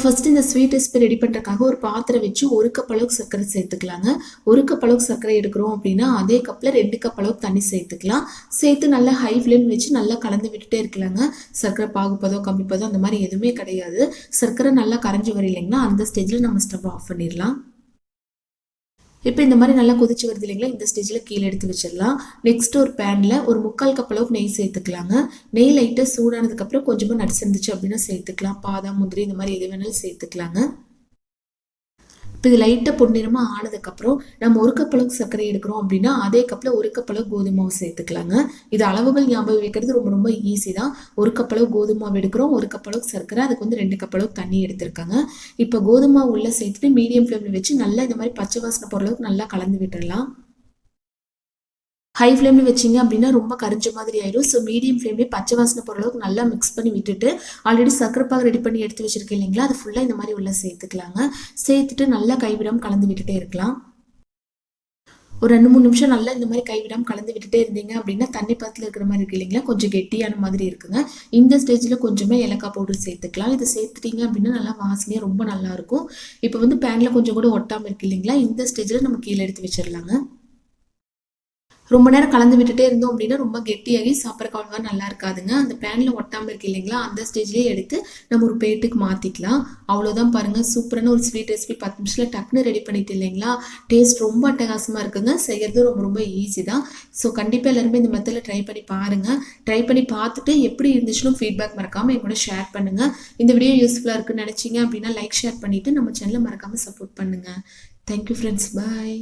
First இந்த sweet recipe ready பண்ணுறதுக்காக ஒரு பாத்திரம் வச்சு 1 கப் அளவுக்கு சர்க்கரை சேர்த்துக்கலாங்க. 1 கப் அளவுக்கு சர்க்கரை எடுக்கிறோம் அப்படின்னா அதே கப்பில் 2 கப் அளவுக்கு தண்ணி சேர்த்துக்கலாம். சேர்த்து நல்லா ஹை ஃப்ளேம் வச்சு நல்லா கலந்து விட்டுட்டே இருக்கலாங்க. சர்க்கரை பாகுப்பதம் கம்மிப்பதம் அந்த மாதிரி எதுவுமே கிடையாது. சர்க்கரை நல்லா கரைஞ்சி வர இல்லைங்களா, அந்த ஸ்டேஜில் நம்ம ஸ்டவ் ஆஃப் பண்ணிடலாம். இப்போ இந்த மாதிரி நல்லா கொதிச்சு வருது இல்லைங்களா, இந்த ஸ்டேஜில் கீழே எடுத்து வச்சிடலாம். நெக்ஸ்ட் ஒரு பேனில் ஒரு 3/4 கப் அளவுக்கு நெய் சேர்த்துக்கலாங்க. நெய் லைட்டாக சூடானதுக்கப்புறம் கொஞ்சமாக நட்ஸ் இருந்துச்சு அப்படின்னா சேர்த்துக்கலாம். பாதாம், முந்திரி இந்த மாதிரி எது வேணாலும் சேர்த்துக்கலாங்க. இப்போ இது லைட்டாக பொன்னிறமாக ஆனதுக்கப்புறம் நம்ம 1 கப் அளவுக்கு சர்க்கரை எடுக்கிறோம் அப்படின்னா அதே கப்பில் 1 கப் அளவு கோதுமை மாவு சேர்த்துக்கலாங்க. இது அளவுகள் ஞாபகம் வைக்கிறது ரொம்ப ரொம்ப ஈஸி தான். 1 கப் அளவு கோதுமை மாவு எடுக்கிறோம், 1 கப் அளவுக்கு சர்க்கரை, அதுக்கு வந்து 2 கப் அளவுக்கு தண்ணி எடுத்திருக்காங்க. இப்போ கோதுமை மாவு உள்ளே சேர்த்துட்டு மீடியம் ஃப்ளேமில் வச்சு நல்லா இந்த மாதிரி பச்சை வாசனை போகிற அளவுக்கு நல்லா கலந்து விட்டுடலாம். ஹை ஃப்ளேமில் வச்சிங்க அப்படின்னா ரொம்ப கரிஞ்ச மாதிரி ஆயிடும். ஸோ மீடியம் ஃப்ளேம்லேயே பச்சை வாசனை போகிற அளவுக்கு நல்லா மிக்ஸ் பண்ணி விட்டுட்டு ஆல்ரெடி சர்க்கரை பாகு ரெடி பண்ணி எடுத்து வச்சிருக்கேன் இல்லைங்களா, அது ஃபுல்லாக இந்த மாதிரி உள்ள சேர்த்துக்கலாங்க. சேர்த்துட்டு நல்லா கைவிடாமல் கலந்து விட்டுட்டே இருக்கலாம். ஒரு 2-3 நிமிஷம் நல்லா இந்த மாதிரி கைவிடாமல் கலந்து விட்டுட்டே இருந்தீங்க அப்படின்னா தண்ணி பத்தில் இருக்கிற மாதிரி இருக்கு இல்லைங்களா, கொஞ்சம் கெட்டியான மாதிரி இருக்குங்க. இந்த ஸ்டேஜில் கொஞ்சமே ஏலக்காய் பவுடர் சேர்த்துக்கலாம். இதை சேர்த்துட்டீங்க அப்படின்னா நல்லா வாசனையாக ரொம்ப நல்லாயிருக்கும். இப்போ வந்து பேனில் கொஞ்சம் கூட ஒட்டாமல் இருக்கு இல்லைங்களா, இந்த ஸ்டேஜில் நம்ம கீழே எடுத்து வச்சிடலாங்க. ரொம்ப நேரம் கலந்து விட்டுட்டே இருந்தோம் அப்படின்னா ரொம்ப கெட்டியாகி சாப்பிட்றக்கு அவ்வளவா நல்லா இருக்காதுங்க. அந்த பேனில் ஒட்டாமல் இருக்கு இல்லைங்களா, அந்த ஸ்டேஜ்லேயே எடுத்து நம்ம ஒரு பிளேட்டுக்கு மாற்றிக்கலாம். அவ்வளோதான் பாருங்கள், சூப்பரான ஒரு ஸ்வீட் ரெசிபி 10 நிமிஷத்தில் டக்குன்னு ரெடி பண்ணிட்டு இல்லைங்களா. டேஸ்ட் ரொம்ப அட்டகாசமாக இருக்குங்க. செய்கிறது ரொம்ப ரொம்ப ஈஸி தான். ஸோ கண்டிப்பாக எல்லாருமே இந்த மெத்தடில் ட்ரை பண்ணி பாருங்கள். ட்ரை பண்ணி பார்த்துட்டு எப்படி இருந்துச்சுன்னு ஃபீட்பேக் மறக்காமல் என் கூட ஷேர் பண்ணுங்கள். இந்த வீடியோ யூஸ்ஃபுல்லாக இருக்குன்னு நினச்சிங்க அப்படின்னா லைக் ஷேர் பண்ணிவிட்டு நம்ம சேனலை மறக்காமல் சப்போர்ட் பண்ணுங்கள். தேங்க்யூ ஃப்ரெண்ட்ஸ், பாய்.